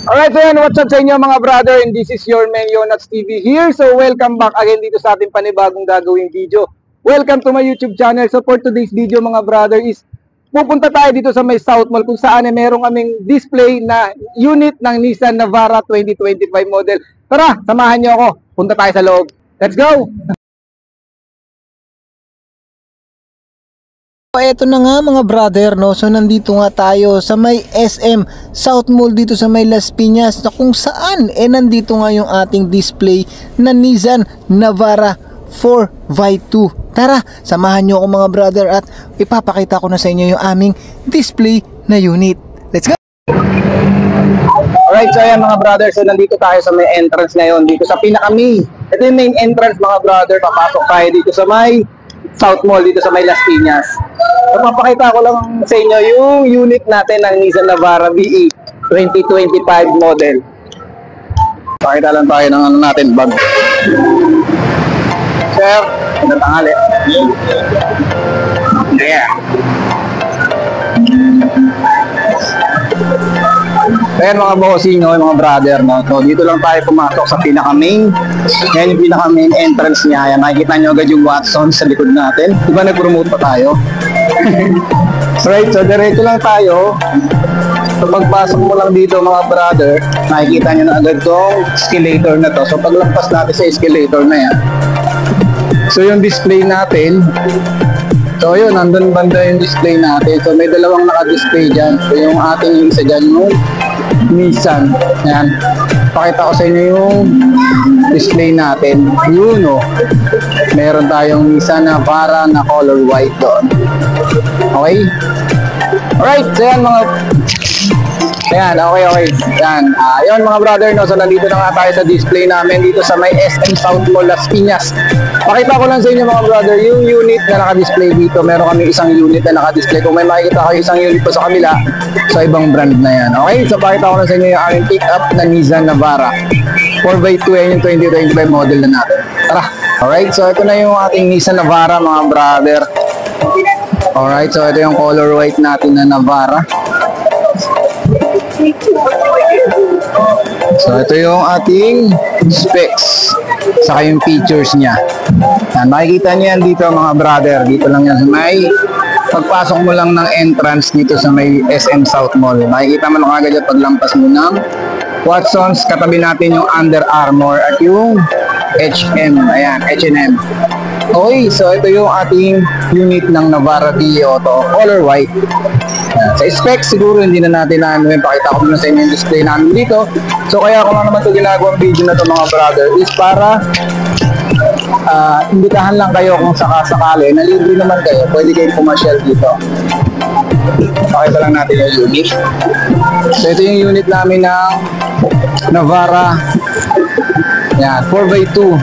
Alright, so yan, what's up sa inyo mga brother, and this is your man Yonax TV here. So welcome back again dito sa ating panibagong gagawing video. Welcome to my YouTube channel. So for today's video mga brother is pupunta tayo dito sa may South Mall kung saan meron kaming display na unit ng Nissan Navara 2025 model. Tara, samahan nyo ako. Punta tayo sa loob. Let's go! Eto na nga mga brother, no? So nandito nga tayo sa may SM South Mall dito sa may Las Piñas, na kung saan nandito nga yung ating display na Nissan Navara 4x2. Tara, samahan nyo ako mga brother at ipapakita ko na sa inyo yung aming display na unit. Let's go! Alright, so ayan mga brother, so nandito tayo sa may entrance ngayon, dito sa pinaka-main. Ito yung main entrance mga brother, papasok tayo dito sa may South Mall, dito sa may Las Piñas. So, mapakita ko lang sa inyo yung unit natin ng Nissan Navara VE 2025 model. Pakita lang tayo ng ano natin, bag. Sir, natangali. Yeah. Ayan mga bossing, no, mga brother, no? So dito lang tayo pumasok sa pinaka-main. Yan yung pinaka-main entrance niya. Ayan, makikita nyo agad yung Watson sa likod natin. Diba nag-promote pa tayo? Right, so diretso lang tayo. So pagpasok mo lang dito mga brother, makikita nyo na agad tong escalator na to. So paglampas natin sa escalator na yan, so yung display natin, so yun, nandun banda yung display natin. So may dalawang naka-display dyan. So yung ating isa dyan yung Nissan. Ayan. Pakita ko sa inyo yung display natin. Yun o. Meron tayong Nissan Navara na color white doon. Okay? Alright. So yan mga... Ayan, okay. Ayan, yun mga brother, no? So nandito na nga tayo sa display namin dito sa may SM South Mall, Las Piñas. Pakita ko lang sa inyo mga brother, yung unit na naka-display dito. Meron kami isang unit na naka-display. Kung may makikita kayo isang unit pa sa kabila, sa ibang brand na yan. Okay, so pakita ko lang sa inyo yung aming pick-up na Nissan Navara 4x2, yan yung 2025 model na natin. Tara! Alright, so ito na yung ating Nissan Navara mga brother. Alright, so ito yung color white natin na Navara. So ito yung ating specs saka yung features niya. Yan, makikita niyo yan dito mga brother. Dito lang yan sa may pagpasok mo lang ng entrance dito sa may SM South Mall. Makikita mo lang agad yung paglampas mo ng Watsons. Katabi natin yung Under Armour at yung HM. Ayan, H&M. Okay, so ito yung ating unit ng Navara VE Auto, color white. Sa specs, siguro hindi na natin pakita ko muna sa inyo yung display namin dito. So kaya ko lang naman ito ginagawang video na ito mga brother is para imbitahan lang kayo kung sakasakali na libre naman kayo, pwede kayong pumasyal dito. Pakita lang natin yung unit. So ito yung unit namin ng Navara. Yan, 4x2.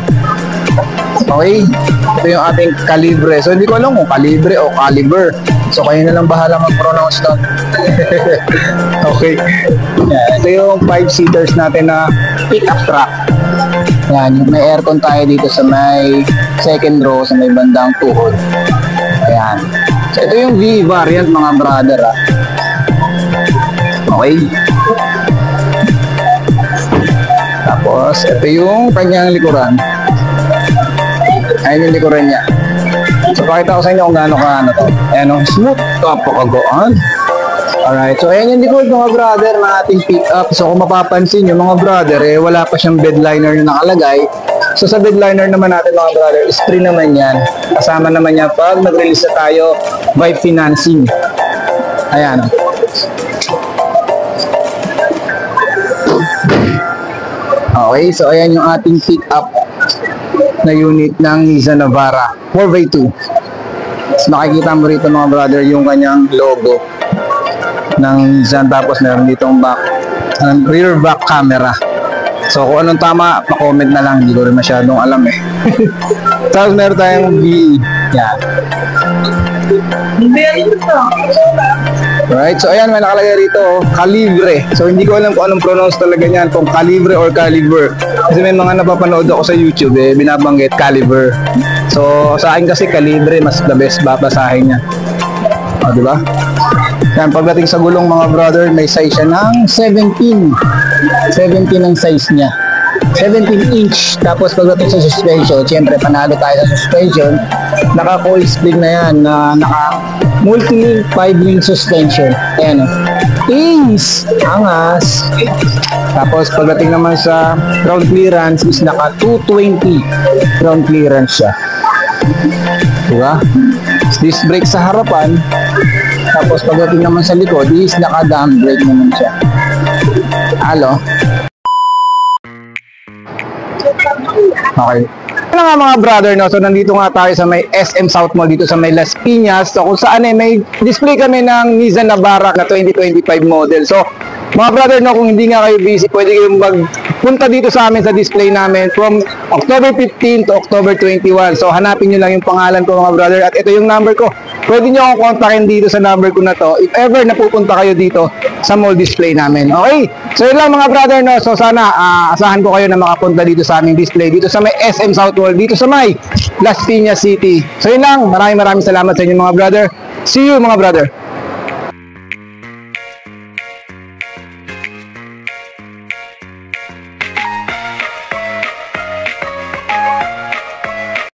Okay, ito yung ating kalibre. So hindi ko alam kung kalibre o caliber. So kayo na lang bahala mag-pronounce doon. Okay. Yan, ito yung 5-seaters natin na pick-up truck. Yan, may aircon tayo dito sa may second row, sa may bandang tuhod. Ayan. So ito yung VE variant mga brother. Okay. Tapos ito yung kanyang likuran. Ayan yung likuran niya. So pakita ko sa inyo kung gaano ka ano to. Ayan o, smooth, kapakagaan. Alright, so ayan yung likod mga brother ng ating pick-up. So kung mapapansin nyo mga brother, wala pa siyang bed liner na nakalagay. So sa bed liner naman natin mga brother, is free naman yan. Kasama naman yan pag nag-release na tayo by financing. Ayan. Okay, so ayan yung ating pick-up na unit ng Nissan Navara 4x2. So nakikita mo rito mga brother yung kanyang logo ng Nissan, tapos meron ditong rear back camera. So kung anong tama, pa-comment na lang, hindi ko rin masyadong alam eh. Tapos meron tayong VE. Yan. Right, so ayan, may nakalagay rito, kalibre. So hindi ko alam kung anong pronounce talaga niyan, kung kalibre or caliber. Kasi may mga napapanood ako sa YouTube binabanggit caliber. So sa akin kasi kalibre, mas the best babasahin niya. O, diba? Yan, pagdating sa gulong mga brother, may size siya ng 17. 17 ang size niya. 17 inch. Tapos pagdating sa suspension, syempre panalo tayo sa suspension. Naka-coil spring na yan, na naka multi-link 5-link suspension. Ayan o. Ings! Angas! Tapos pagdating naman sa ground clearance is naka 220 ground clearance siya. Diba? Disc brake sa harapan. Tapos pagdating naman sa likod is naka dam brake naman siya. Halo. Okay. Ano nga mga brother, no? So nandito nga tayo sa may SM South Mall dito sa may Las Piñas. So kung saan may display kami ng Nissan Navara na 2025 model. So mga brother, no, kung hindi nga kayo busy, pwede kayong magpunta dito sa amin sa display namin from October 15 to October 21. So hanapin nyo lang yung pangalan ko mga brother, at ito yung number ko. Pwede nyo akong kontakin dito sa number ko na to if ever napupunta kayo dito sa mall display namin. Okay? So yun lang mga brother, no? So sana asahan ko kayo na makapunta dito sa aming display dito sa may SM South Mall dito sa may Las Piñas City. So yun lang, maraming salamat sa inyo mga brother. See you mga brother.